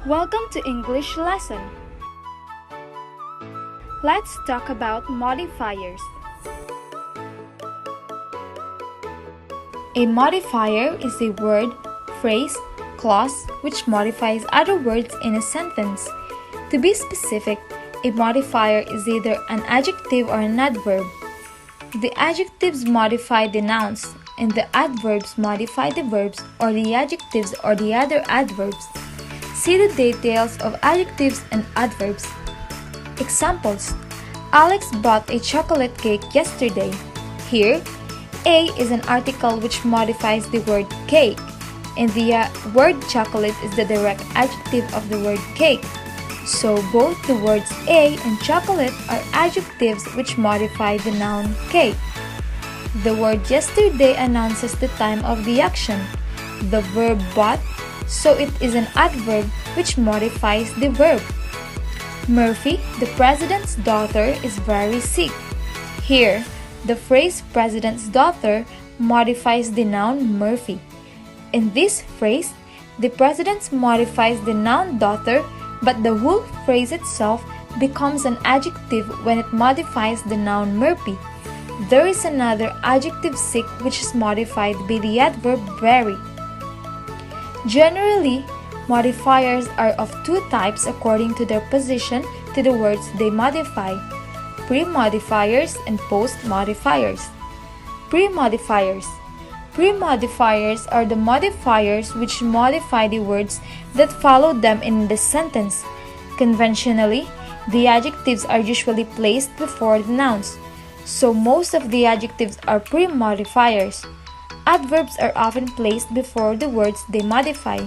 Welcome to English lesson. Let's talk about modifiers. A modifier is a word, phrase, clause which modifies other words in a sentence. To be specific, a modifier is either an adjective or an adverb. The adjectives modify the nouns, and the adverbs modify the verbs or the adjectives or the other adverbs. See the details of adjectives and adverbs. Examples: Alex bought a chocolate cake yesterday. Here, a is an article which modifies the word cake, and the word chocolate is the direct adjective of the word cake. So both the words a and chocolate are adjectives which modify the noun cake. The word yesterday announces the time of the action, the verb bought, so it is an adverb which modifies the verb. Murphy, the president's daughter, is very sick. Here, the phrase president's daughter modifies the noun Murphy. In this phrase, the president modifies the noun daughter, but the whole phrase itself becomes an adjective when it modifies the noun Murphy. There is another adjective sick which is modified by the adverb very. Generally, modifiers are of two types according to their position to the words they modify: pre-modifiers and post-modifiers. Pre-modifiers. Pre-modifiers are the modifiers which modify the words that follow them in the sentence. Conventionally, the adjectives are usually placed before the nouns, so most of the adjectives are pre-modifiers. Adverbs are often placed before the words they modify.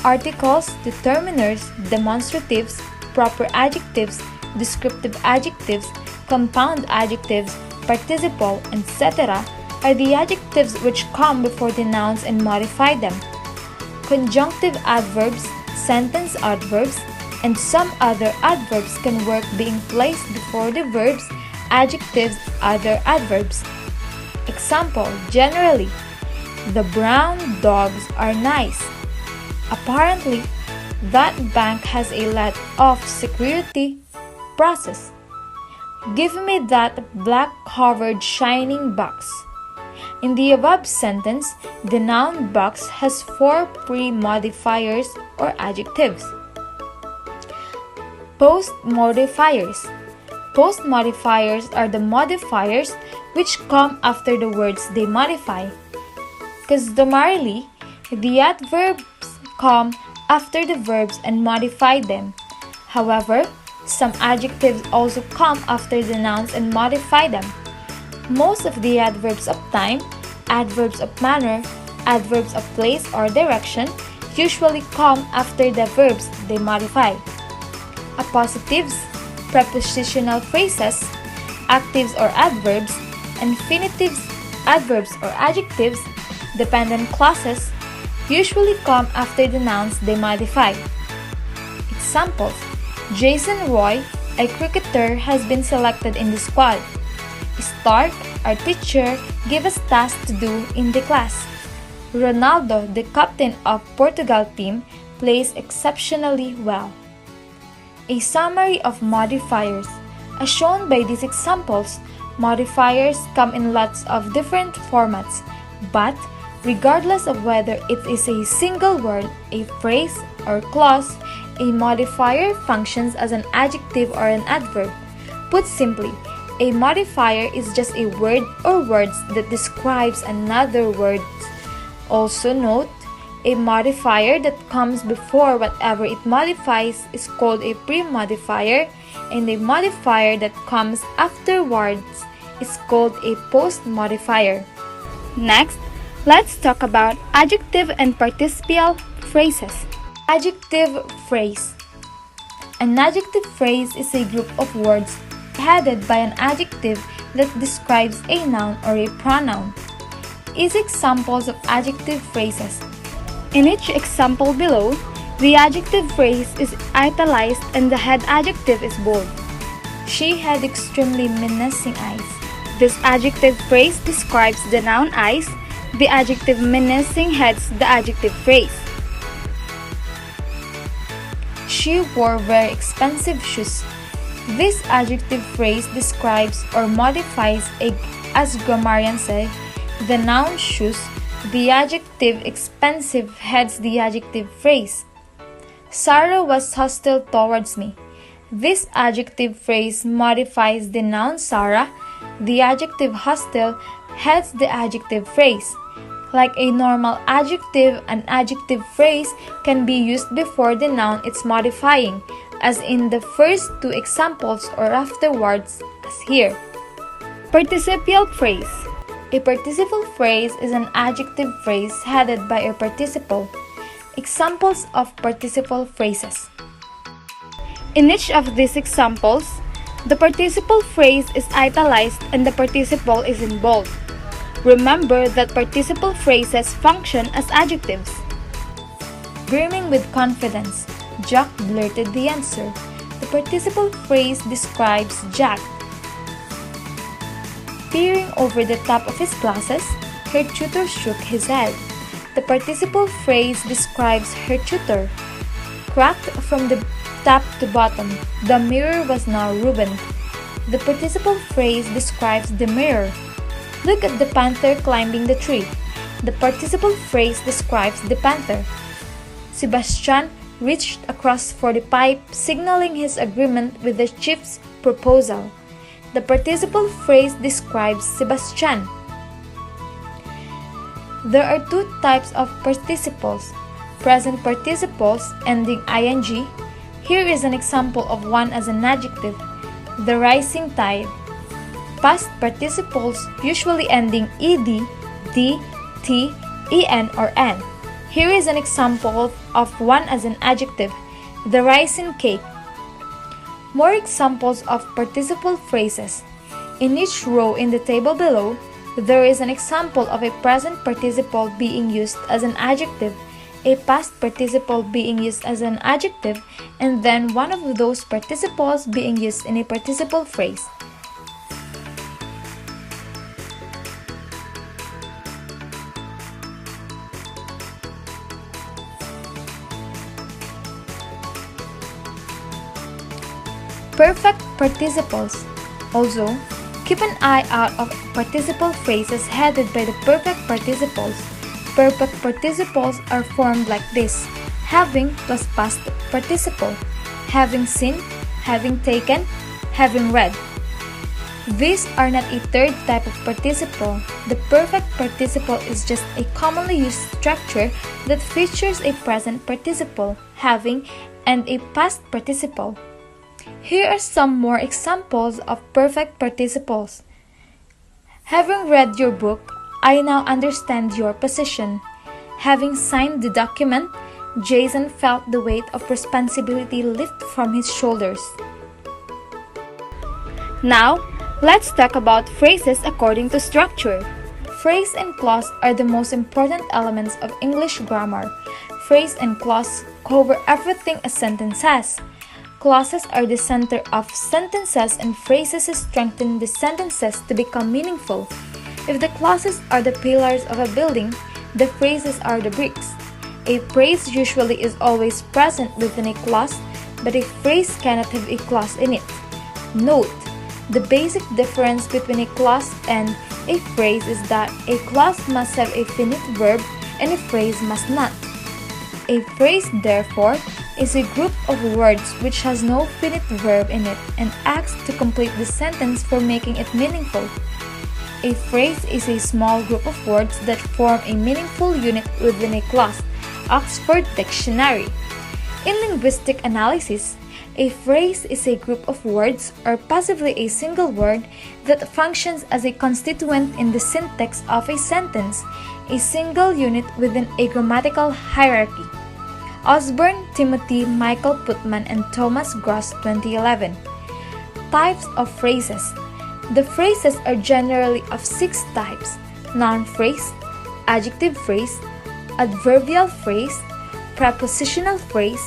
Articles, determiners, demonstratives, proper adjectives, descriptive adjectives, compound adjectives, participle, etc. are the adjectives which come before the nouns and modify them. Conjunctive adverbs, sentence adverbs, and some other adverbs can work being placed before the verbs, adjectives, other adverbs. Example: generally, the brown dogs are nice. Apparently, that bank has a lot of security process. Give me that black-covered shining box. In the above sentence, the noun box has four pre-modifiers or adjectives. Post-modifiers. Post-modifiers are the modifiers which come after the words they modify. Customarily, the adverbs come after the verbs and modify them. However, some adjectives also come after the nouns and modify them. Most of the adverbs of time, adverbs of manner, adverbs of place or direction usually come after the verbs they modify. Appositives, prepositional phrases, actives or adverbs, infinitives, adverbs or adjectives, dependent clauses usually come after the nouns they modify. Examples: Jason Roy, a cricketer, has been selected in the squad. Stark, our teacher, gave us tasks to do in the class. Ronaldo, the captain of Portugal team, plays exceptionally well. A summary of modifiers. As shown by these examples, modifiers come in lots of different formats, but regardless of whether it is a single word, a phrase, or clause, a modifier functions as an adjective or an adverb. Put simply, a modifier is just a word or words that describes another word. Also note, a modifier that comes before whatever it modifies is called a pre-modifier, and a modifier that comes afterwards is called a post-modifier. Next, let's talk about adjective and participial phrases. Adjective phrase. An adjective phrase is a group of words headed by an adjective that describes a noun or a pronoun. Is examples of adjective phrases. In each example below, the adjective phrase is italicized and the head adjective is bold. She had extremely menacing eyes. This adjective phrase describes the noun eyes. The adjective menacing heads the adjective phrase. She wore very expensive shoes. This adjective phrase describes or modifies, as grammarians say, the noun shoes. The adjective expensive heads the adjective phrase. Sarah was hostile towards me. This adjective phrase modifies the noun Sarah. The adjective hostile heads the adjective phrase. Like a normal adjective, an adjective phrase can be used before the noun it's modifying, as in the first two examples, or afterwards, as here. Participial phrase. A participial phrase is an adjective phrase headed by a participle. Examples of participial phrases. In each of these examples, the participle phrase is italicized and the participle is in bold. Remember that participle phrases function as adjectives. Brimming with confidence, Jack blurted the answer. The participle phrase describes Jack. Peering over the top of his glasses, her tutor shook his head. The participle phrase describes her tutor. Cracked from the top to bottom, the mirror was now ruined. The participle phrase describes the mirror. Look at the panther climbing the tree. The participle phrase describes the panther. Sebastian reached across for the pipe, signaling his agreement with the chief's proposal. The participle phrase describes Sebastian. There are two types of participles: present participles ending ing. Here is an example of one as an adjective: the rising tide. Past participles usually ending ed, d, t, en, or n. Here is an example of one as an adjective: the rising cake. More examples of participle phrases. In each row in the table below, there is an example of a present participle being used as an adjective, a past participle being used as an adjective, and then one of those participles being used in a participle phrase. Perfect participles. Also, keep an eye out of participle phrases headed by the perfect participles. Perfect participles are formed like this: having plus past participle, having seen, having taken, having read. These are not a third type of participle. The perfect participle is just a commonly used structure that features a present participle, having, and a past participle. Here are some more examples of perfect participles. Having read your book, I now understand your position. Having signed the document, Jason felt the weight of responsibility lift from his shoulders. Now, let's talk about phrases according to structure. Phrase and clause are the most important elements of English grammar. Phrase and clause cover everything a sentence has. Clauses are the center of sentences, and phrases strengthen the sentences to become meaningful. If the clauses are the pillars of a building, the phrases are the bricks. A phrase usually is always present within a clause, but a phrase cannot have a clause in it. Note, the basic difference between a clause and a phrase is that a clause must have a finite verb and a phrase must not. A phrase, therefore, is a group of words which has no finite verb in it and acts to complete the sentence for making it meaningful. A phrase is a small group of words that form a meaningful unit within a clause. Oxford Dictionary. In linguistic analysis, a phrase is a group of words, or possibly a single word, that functions as a constituent in the syntax of a sentence, a single unit within a grammatical hierarchy. Osborne, Timothy, Michael Putman, and Thomas Gross, 2011. Types of phrases. The phrases are generally of 6 types: noun phrase, adjective phrase, adverbial phrase, prepositional phrase,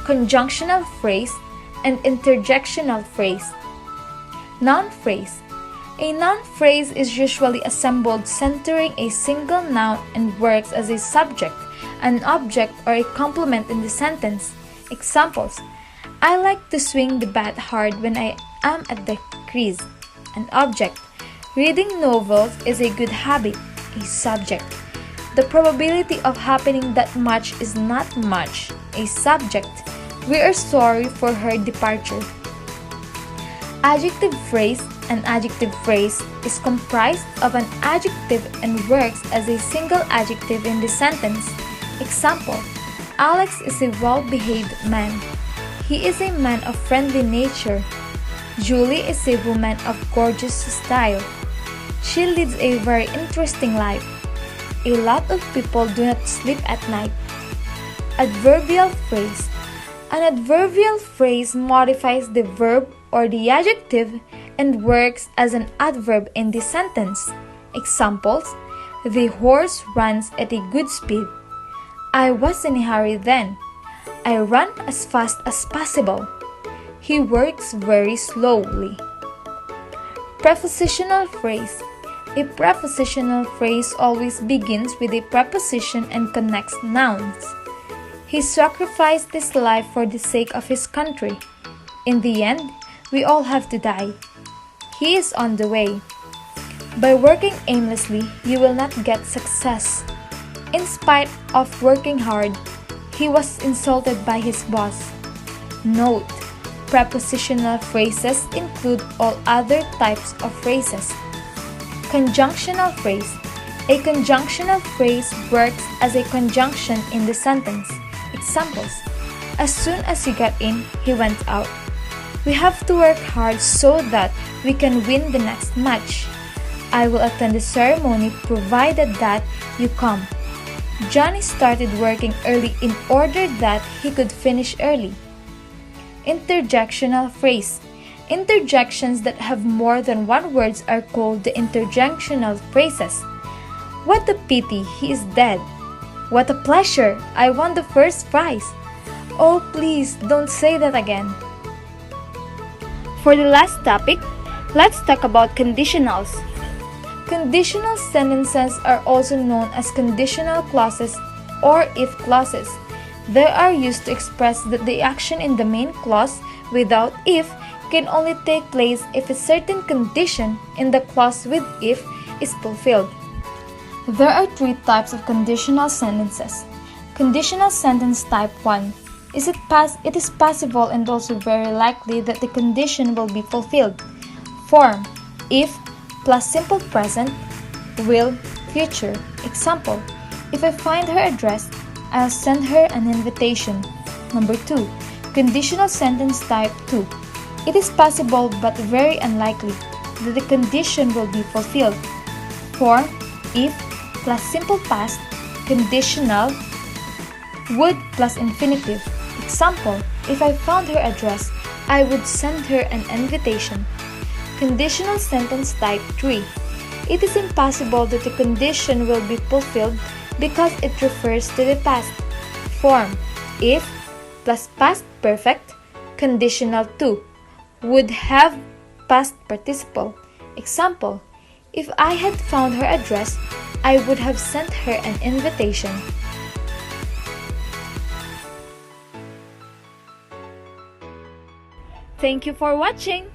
conjunctional phrase, and interjectional phrase. Noun phrase. A noun phrase is usually assembled centering a single noun and works as a subject, an object, or a complement in the sentence. Examples: I like to swing the bat hard when I am at the crease. An object. Reading novels is a good habit. A subject. The probability of happening that much is not much. A subject. We are sorry for her departure. Adjective phrase. An adjective phrase is comprised of an adjective and works as a single adjective in the sentence. Example: Alex is a well-behaved man. He is a man of friendly nature. Julie is a woman of gorgeous style. She leads a very interesting life. A lot of people do not sleep at night. Adverbial phrase. An adverbial phrase modifies the verb or the adjective and works as an adverb in the sentence. Examples: The horse runs at a good speed. I was in a hurry then. I run as fast as possible. He works very slowly. Prepositional phrase. A prepositional phrase always begins with a preposition and connects nouns. He sacrificed his life for the sake of his country. In the end, we all have to die. He is on the way. By working aimlessly, you will not get success. In spite of working hard, he was insulted by his boss. Note: prepositional phrases include all other types of phrases. Conjunctional phrase. A conjunctional phrase works as a conjunction in the sentence. Examples: As soon as he got in, he went out. We have to work hard so that we can win the next match. I will attend the ceremony provided that you come. Johnny started working early in order that he could finish early. Interjectional phrase. Interjections that have more than one words are called the interjectional phrases. What a pity, he is dead. What a pleasure, I won the first prize. Oh, please don't say that again. For the last topic, let's talk about conditionals. Conditional sentences are also known as conditional clauses or if clauses. They are used to express that the action in the main clause without if can only take place if a certain condition in the clause with if is fulfilled. There are three types of conditional sentences. Conditional sentence type 1. It is possible and also very likely that the condition will be fulfilled. Form: if plus simple present, will, future. Example: If I find her address, I'll send her an invitation. Number 2. Conditional sentence type 2. It is possible but very unlikely that the condition will be fulfilled. Form: if plus simple past, conditional, would plus infinitive. Example: If I found her address, I would send her an invitation. Conditional sentence type 3. It is impossible that the condition will be fulfilled because it refers to the past. Form: if plus past perfect, conditional 2, would have past participle. Example: If I had found her address, I would have sent her an invitation. Thank you for watching!